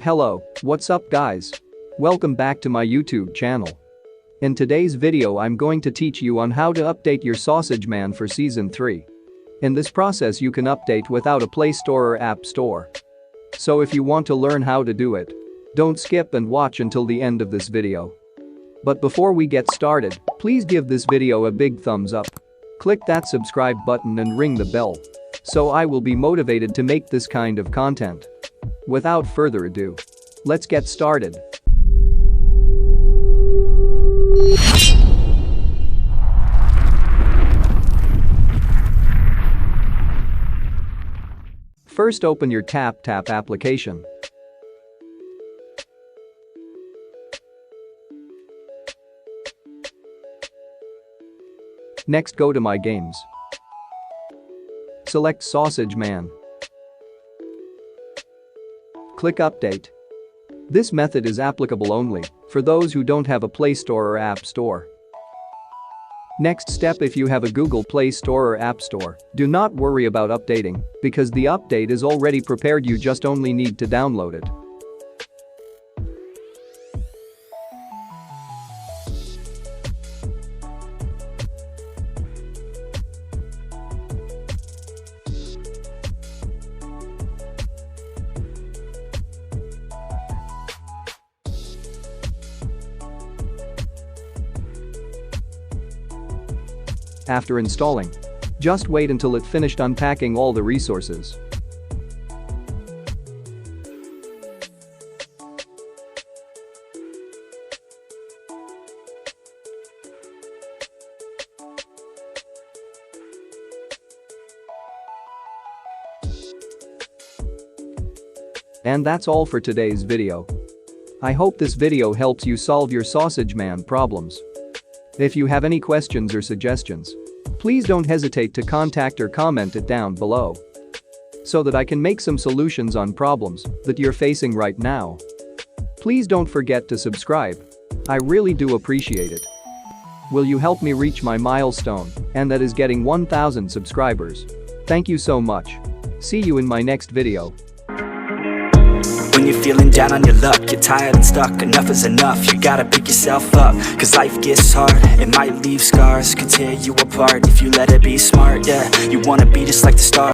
Hello, what's up guys? Welcome back to my YouTube channel. In today's video I'm going to teach you on how to update your Sausage Man for Season 3. In this process you can update without a Play Store or App Store. So if you want to learn how to do it, don't skip and watch until the end of this video. But before we get started, please give this video a big thumbs up. Click that subscribe button and ring the bell, so I will be motivated to make this kind of content. Without further ado, let's get started. First open your TapTap application. Next go to My Games. Select Sausage Man. Click Update. This method is applicable only for those who don't have a Play Store or App Store. Next step, if you have a Google Play Store or App Store, do not worry about updating because the update is already prepared, you just only need to download it. After installing, just wait until it finished unpacking all the resources. And that's all for today's video. I hope this video helps you solve your Sausage Man problems. If you have any questions or suggestions, please don't hesitate to contact or comment it down below so that I can make some solutions on problems that you're facing right now. Please don't forget to subscribe. I really do appreciate it. Will you help me reach my milestone, and that is getting 1,000 subscribers? Thank you so much. See you in my next video. When you're feeling down on your luck, you're tired and stuck, enough is enough, you gotta pick yourself up. Cause life gets hard, it might leave scars, could tear you apart if you let it be smart, yeah. You wanna be just like the stars.